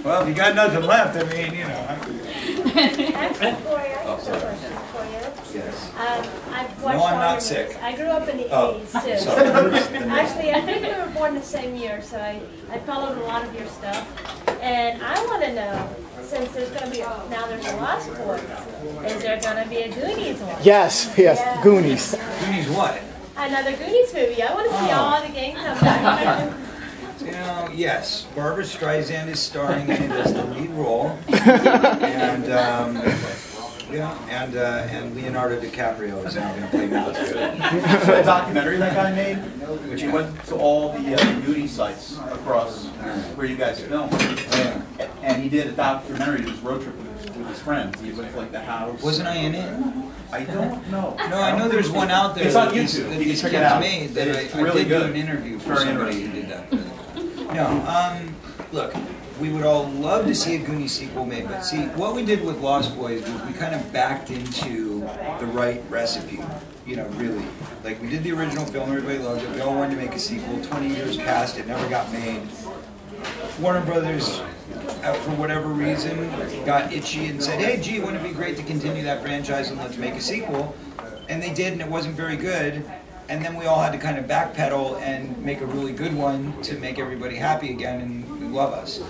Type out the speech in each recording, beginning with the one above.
Well, if you got nothing left, I mean, you know. Actually, Corey, I have a question for you. Yes. I've watched No, I'm all not your sick. movies. I grew up in the Oh, 80s, too. sorry. Actually, I think we were born the same year, so I followed a lot of your stuff. And I want to know, since there's going to be, now there's a Lost Boys, is there going to be a Goonies one? Yes, Yeah. Goonies. Goonies what? Another Goonies movie. I want to see all the gang come back. You know, yes, Barbara Streisand is starring in it as the lead role, and and Leonardo DiCaprio is now going to play Mouse. The documentary that guy made, which he went to all the Goonies sites across where you guys filmed, and he did a documentary. He was road tripping with his friends. He went to like the house. Wasn't I in it? I don't know. No, I know there's one out there. It's on that YouTube. That You these can kids check it out. made that It's I really did do good. an interview for Very somebody who did that. No, look, we would all love to see a Goonies sequel made, but see, what we did with Lost Boys was we kind of backed into the right recipe, you know, really. Like, we did the original film, everybody loved it, we all wanted to make a sequel, 20 years passed, it never got made. Warner Brothers, for whatever reason, got itchy and said, hey, gee, wouldn't it be great to continue that franchise and let's make a sequel? And they did, and it wasn't very good. And then we all had to kind of backpedal and make a really good one to make everybody happy again and love us.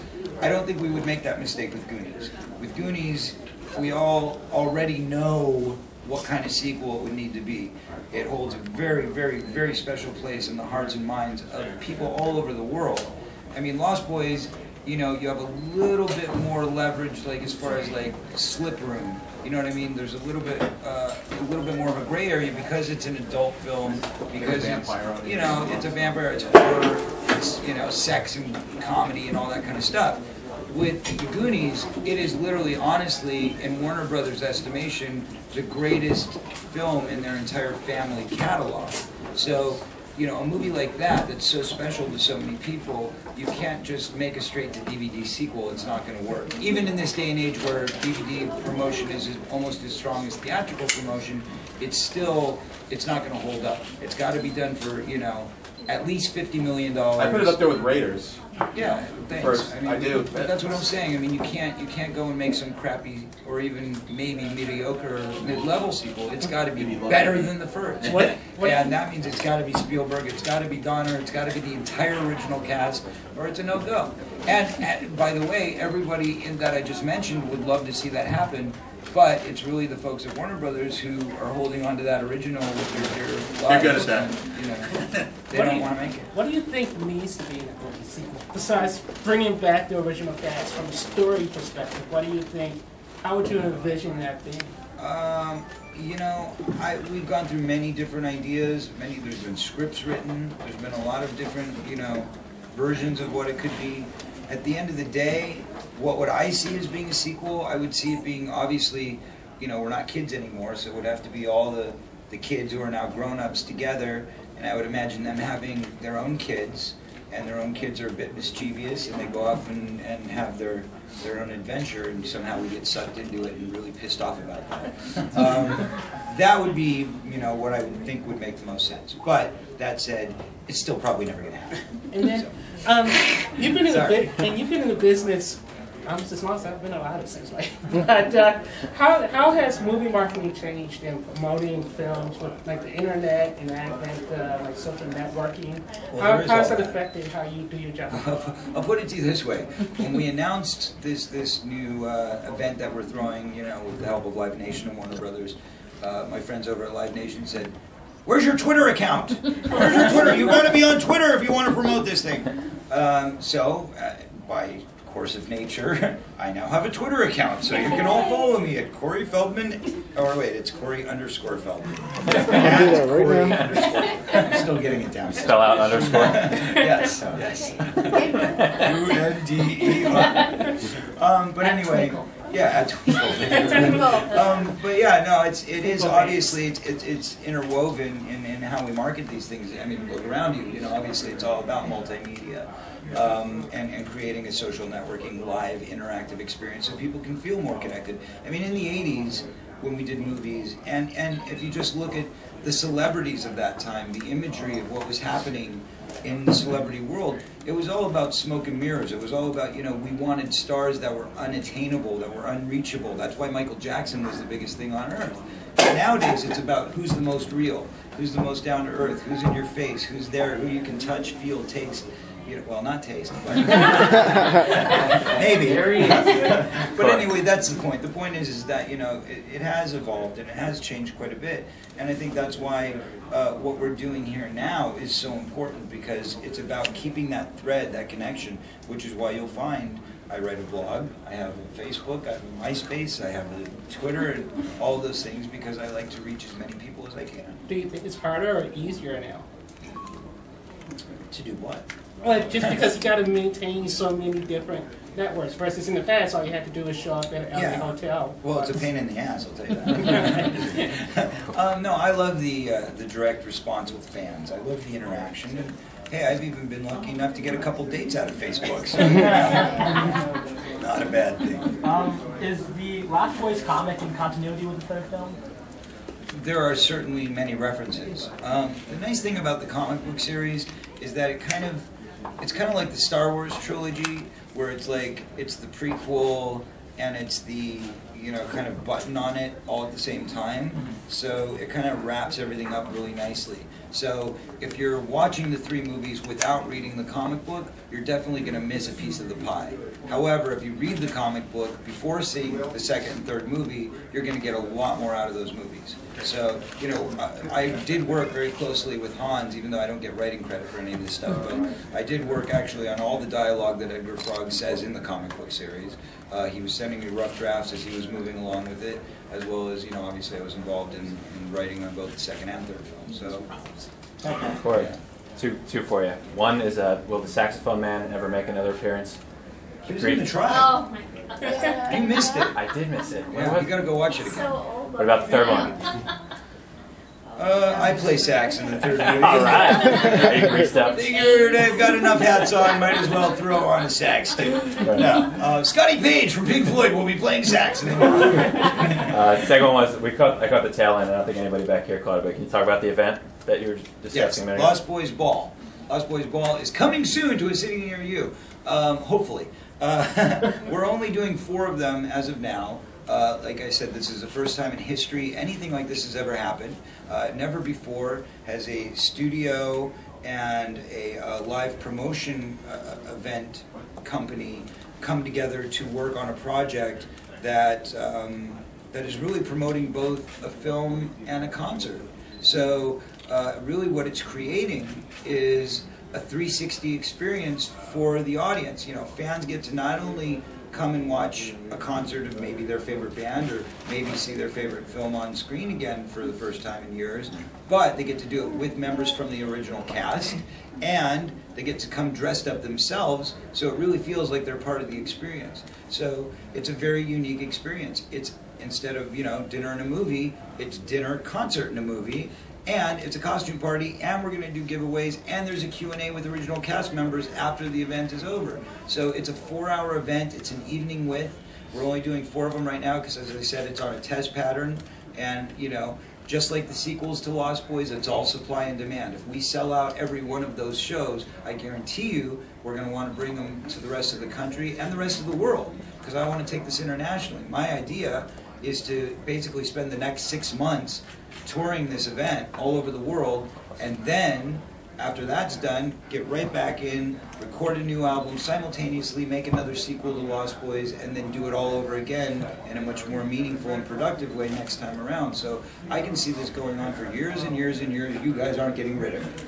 I don't think we would make that mistake with Goonies. With Goonies, we all already know what kind of sequel it would need to be. It holds a very, very, very special place in the hearts and minds of people all over the world. I mean, Lost Boys, you know, you have a little bit more leverage, like as far as like slip room. You know what I mean? There's a little bit more of a gray area because it's an adult film, because it's, you know, it's a vampire, it's horror, it's, you know, sex and comedy and all that kind of stuff. With the Goonies, it is literally, honestly, in Warner Brothers' estimation, the greatest film in their entire family catalog. So, you know, a movie like that that's so special to so many people, you can't just make a straight-to-DVD sequel. It's not going to work. Even in this day and age where DVD promotion is almost as strong as theatrical promotion, it's not going to hold up. It's got to be done for, you know, at least $50 million. I put it up there with Raiders. Yeah, thanks. First, I mean, I do. But that's what I'm saying. I mean, you can't go and make some crappy or even maybe mediocre mid-level sequel. It's got to be better than the first. And that means it's got to be Spielberg, it's got to be Donner, it's got to be the entire original cast, or it's a no-go. And by the way, everybody that I just mentioned would love to see that happen. But it's really the folks at Warner Brothers who are holding on to that original with their They're good at that. You know, they don't want to make it. What do you think needs to be in a Goonies sequel? Besides bringing back the original cast from a story perspective, what do you think? How would you envision that being? You know, we've gone through many different ideas. There's been scripts written. There's been a lot of different, you know, versions of what it could be. At the end of the day, what would I see as being a sequel? I would see it being, obviously, you know, we're not kids anymore, so it would have to be all the kids who are now grown-ups together, and I would imagine them having their own kids, and their own kids are a bit mischievous, and they go off and have their own adventure, and somehow we get sucked into it and really pissed off about that. That would be, you know, what I would think would make the most sense. But that said, it's still probably never going to happen. And then, you've been in the business. As long as I've been alive, it seems like. But how has movie marketing changed in promoting films with like the internet and advent like social networking? Well, how has that affected how you do your job? I'll put it to you this way: when we announced this new event that we're throwing, you know, with the help of Live Nation and Warner Brothers, my friends over at Live Nation said, "Where's your Twitter account? Where's your Twitter? You've got to be on Twitter if you want to promote this thing." By course of nature, I now have a Twitter account, so you can all follow me at Corey Feldman. Or wait, it's Corey_Feldman. Corey underscore. I'm still getting it down. Spell out underscore. Yes. UNDER. But anyway, yeah, at but yeah, no, it is obviously it's interwoven in how we market these things. I mean, look around you. You know, obviously it's all about multimedia. And creating a social networking, live, interactive experience so people can feel more connected. I mean, in the 80s, when we did movies. And if you just look at the celebrities of that time, the imagery of what was happening in the celebrity world, it was all about smoke and mirrors. It was all about, we wanted stars that were unattainable, that were unreachable. That's why Michael Jackson was the biggest thing on earth. And nowadays, it's about who's the most real, who's the most down to earth, who's in your face, who's there, who you can touch, feel, taste. Well, not taste, but maybe. But anyway, that's the point. The point is that it has evolved and it has changed quite a bit, and I think that's why what we're doing here now is so important, because it's about keeping that thread, that connection, which is why you'll find I write a blog, I have a Facebook, I have a MySpace, I have a Twitter, and all of those things, because I like to reach as many people as I can. Do you think it's harder or easier now? To do what? Well, just because you got to maintain so many different networks versus in the past, all you had to do is show up at a hotel. Well, it's a pain in the ass, I'll tell you that. No, I love the direct response with fans. I love the interaction. And, hey, I've even been lucky enough to get a couple dates out of Facebook. So, not a bad thing. Is the Lost Boys comic in continuity with the third film? There are certainly many references. The nice thing about the comic book series is that it's kind of like the Star Wars trilogy, where it's the prequel and it's the kind of button on it all at the same time. So it kind of wraps everything up really nicely. So if you're watching the 3 movies without reading the comic book, you're definitely going to miss a piece of the pie. However, if you read the comic book before seeing the second and third movie, you're going to get a lot more out of those movies. So, I did work very closely with Hans, even though I don't get writing credit for any of this stuff, but I did work actually on all the dialogue that Edgar Frog says in the comic book series. He was sending me rough drafts as he was moving along with it, as well as, obviously I was involved in writing on both the second and third film. So, Corey, two for you. One is, will the saxophone man ever make another appearance? He was in the trial. Oh my God. You missed it. I did miss it. Yeah, you gotta go watch it again. So old. What about the third one? I play sax in the third movie. All right. Angry stuff. Figured I've got enough hats on, might as well throw on a sax too. No, Scotty Page from Pink Floyd will be playing sax. Second one was, I caught the tail end. I don't think anybody back here caught it, but can you talk about the event that you were discussing? Yes, Lost Boys Ball. Lost Boys Ball is coming soon to a city near you, hopefully. We're only doing 4 of them as of now. Like I said, this is the first time in history anything like this has ever happened. Never before has a studio and a live promotion event company come together to work on a project that is really promoting both a film and a concert. So really what it's creating is a 360 experience for the audience. Fans get to not only come and watch a concert of maybe their favorite band or maybe see their favorite film on screen again for the first time in years, but they get to do it with members from the original cast, and they get to come dressed up themselves, so it really feels like they're part of the experience. So it's a very unique experience. It's, instead of dinner and a movie, it's dinner, concert, and a movie. And it's a costume party, and we're going to do giveaways, and there's a Q&A with original cast members after the event is over. So it's a 4-hour event. It's an evening with. We're only doing 4 of them right now because, as I said, it's on a test pattern. And, just like the sequels to Lost Boys, it's all supply and demand. If we sell out every one of those shows, I guarantee you we're going to want to bring them to the rest of the country and the rest of the world, because I want to take this internationally. My idea is to basically spend the next 6 months touring this event all over the world, and then after that's done, get right back in, record a new album, simultaneously make another sequel to Lost Boys, and then do it all over again in a much more meaningful and productive way next time around. So I can see this going on for years and years and years. You guys aren't getting rid of it.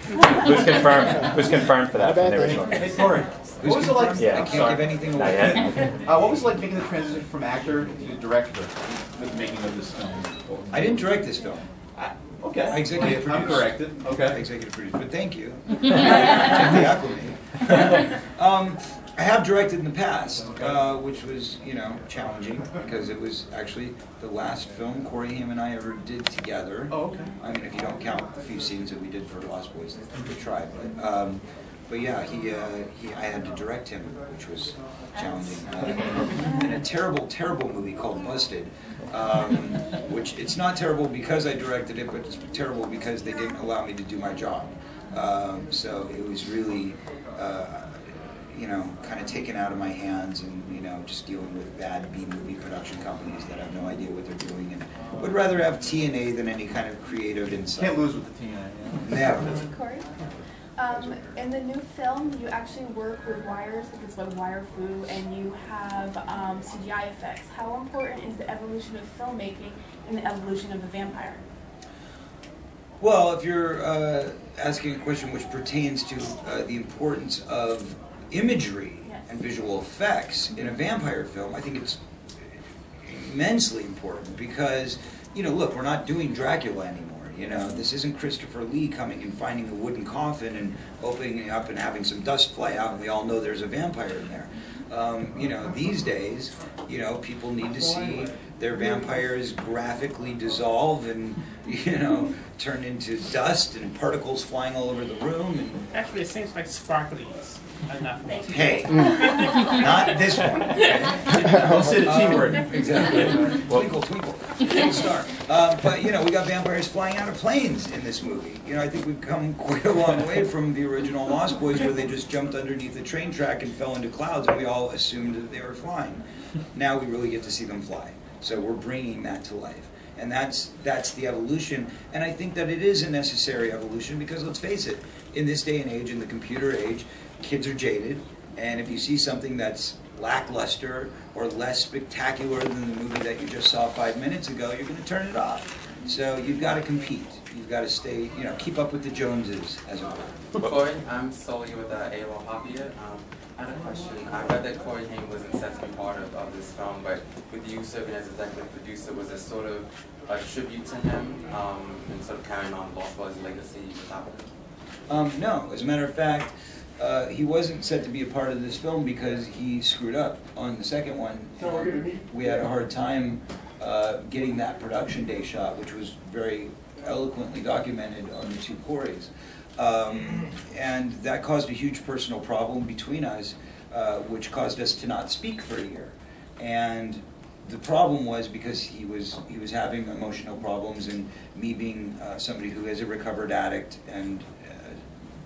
Who's confirmed for that from the original? Hey, Corey, what was it like? Yeah, I can't give anything away. What was it like making the transition from actor to director, the making of this film? I didn't direct this film. Okay. I executive I'm produced. corrected. Okay. I executive produced, but thank you. Take the acclimate. I have directed in the past, which was, challenging, because it was actually the last film Corey, Haim, and I ever did together. Oh, okay. I mean, if you don't count the few scenes that we did for Lost Boys, the tribe. But yeah, I had to direct him, which was challenging in a terrible, terrible movie called Busted, which it's not terrible because I directed it, but it's terrible because they didn't allow me to do my job. So it was really, you know, kind of taken out of my hands, and you know, just dealing with bad B-movie production companies that have no idea what they're doing, and would rather have TNA than any kind of creative insight. Can't lose with the TNA. Never. Corey? In the new film, you actually work with wires, like it's like wire fu, and you have CGI effects. How important is the evolution of filmmaking and the evolution of the vampire? Well, if you're asking a question which pertains to the importance of imagery and visual effects in a vampire film, I think it's immensely important because, you know, look, we're not doing Dracula anymore. You know, this isn't Christopher Lee coming and finding a wooden coffin and opening it up and having some dust fly out, and we all know there's a vampire in there. You know, these days, you know, people need to see their vampires graphically dissolve and, you know, turn into dust and particles flying all over the room. And Actually, it seems like sparklies. Enough. hey, not this one. Don't say the T word. Exactly. Twinkle, twinkle, little star. But you know, we got vampires flying out of planes in this movie. You know, I think we've come quite a long way from the original Lost Boys, where they just jumped underneath a train track and fell into clouds, and we all assumed that they were flying. Now we really get to see them fly. So we're bringing that to life. And that's the evolution. And I think that it is a necessary evolution because, let's face it, in this day and age, in the computer age, kids are jaded. And if you see something that's lackluster or less spectacular than the movie that you just saw 5 minutes ago, you're going to turn it off. So you've got to compete. You've got to stay, you know, keep up with the Joneses, as it were. Corey, I'm Sully with AOL Hobbyit. I had a question. I read that Corey Haim wasn't set to be part of this film, but with you serving as executive producer, was it sort of a tribute to him and sort of carrying on Lost Boys' legacy without him? No, as a matter of fact, he wasn't set to be a part of this film because he screwed up on the second one. We had a hard time getting that production day shot, which was very eloquently documented on the two Coreys. And that caused a huge personal problem between us, which caused us to not speak for a year. And the problem was because he was having emotional problems, and me being somebody who is a recovered addict and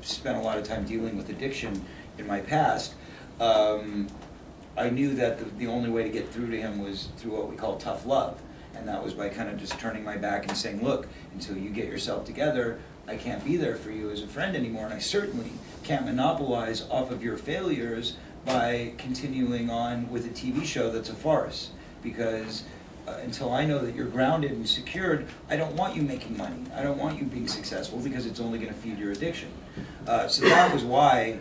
spent a lot of time dealing with addiction in my past, I knew that the only way to get through to him was through what we call tough love. And that was by kind of just turning my back and saying, look, until you get yourself together, I can't be there for you as a friend anymore, and I certainly can't monopolize off of your failures by continuing on with a TV show that's a farce. Because until I know that you're grounded and secured, I don't want you making money. I don't want you being successful because it's only going to feed your addiction. So that was why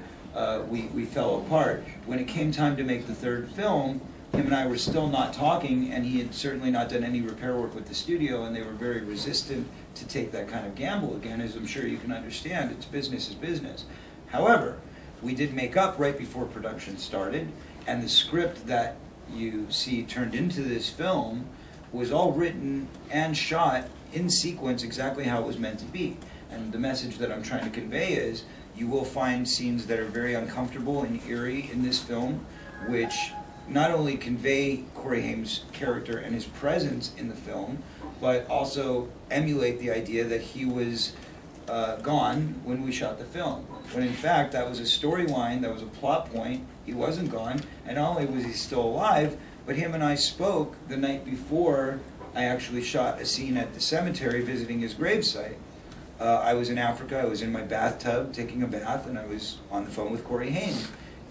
we fell apart. When it came time to make the third film, him and I were still not talking, and he had certainly not done any repair work with the studio, and they were very resistant to take that kind of gamble again, as I'm sure you can understand. It's business is business. However, we did make up right before production started, and the script that you see turned into this film was all written and shot in sequence exactly how it was meant to be. And the message that I'm trying to convey is you will find scenes that are very uncomfortable and eerie in this film, which not only convey Corey Haim's character and his presence in the film, but also emulate the idea that he was gone when we shot the film. When in fact that was a storyline, that was a plot point. He wasn't gone, and not only was he still alive, but him and I spoke the night before I actually shot a scene at the cemetery visiting his gravesite. I was in Africa, I was in my bathtub taking a bath, and I was on the phone with Corey Haim.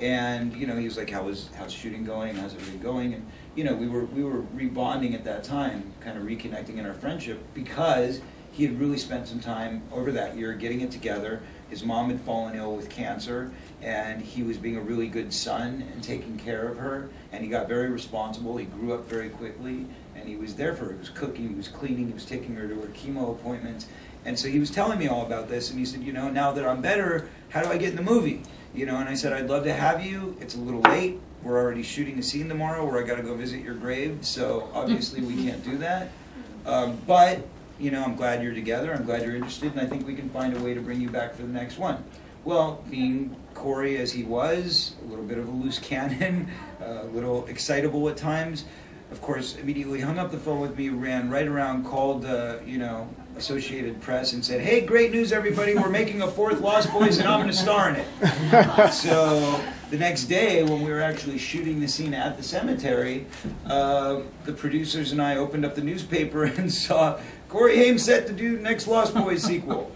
And you know, he was like, how's shooting going? How's everything going? And you know, we were rebonding at that time, kind of reconnecting in our friendship, because he had really spent some time over that year getting it together. His mom had fallen ill with cancer, and he was being a really good son and taking care of her. And he got very responsible. He grew up very quickly, and he was there for her. He was cooking, he was cleaning, he was taking her to her chemo appointments. And so he was telling me all about this, and he said, you know, now that I'm better, how do I get in the movie? You know, and I said, I'd love to have you. It's a little late. We're already shooting a scene tomorrow where I got to go visit your grave, so obviously we can't do that. But, you know, I'm glad you're together. I'm glad you're interested, and I think we can find a way to bring you back for the next one. Well, being Corey as he was, a little bit of a loose cannon, a little excitable at times. Of course, immediately hung up the phone with me, ran right around, called, Associated Press and said, "Hey, great news, everybody! We're making a 4th Lost Boys, and I'm going to star in it." So the next day, when we were actually shooting the scene at the cemetery, the producers and I opened up the newspaper and saw Corey Haim set to do next Lost Boys sequel.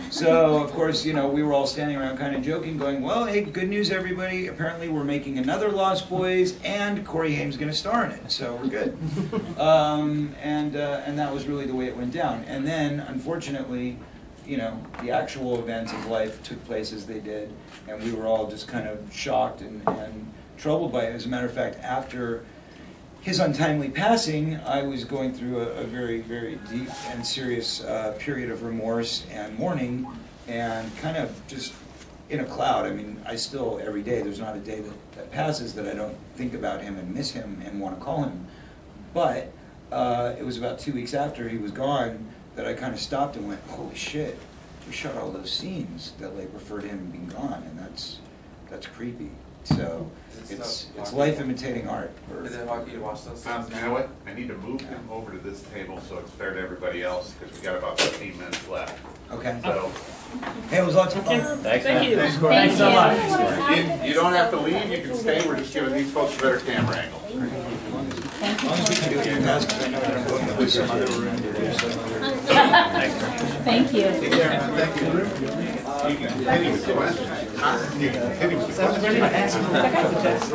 So, of course, we were all standing around kind of joking, going, well, hey, good news, everybody. Apparently, we're making another Lost Boys, and Corey Haim's going to star in it, so we're good. And that was really the way it went down. And then, unfortunately, the actual events of life took place as they did, and we were all just kind of shocked and troubled by it. As a matter of fact, after his untimely passing, I was going through a very, very deep and serious period of remorse and mourning, and kind of just in a cloud. I mean, I still, every day, there's not a day that passes that I don't think about him and miss him and want to call him. But it was about 2 weeks after he was gone that I kind of stopped and went, holy shit, we shot all those scenes that refer to him being gone, and that's creepy. So it's life imitating art. Is it hard for you to watch those scenes? You know what? I need to move him over to this table so it's fair to everybody else, because we got about 15 minutes left. Okay. So, Hey, it was lots of fun. Thanks, Thank you. man. Thanks so much. you don't have to leave. You can stay. We're just giving these folks a better camera angle. As long as we can do it in fast, because I know that I'm going to lose some other room to do some other. Thank you. Take care, man. Thank you. You can hit him with questions. You can hit him with questions. Ready to ask him a question?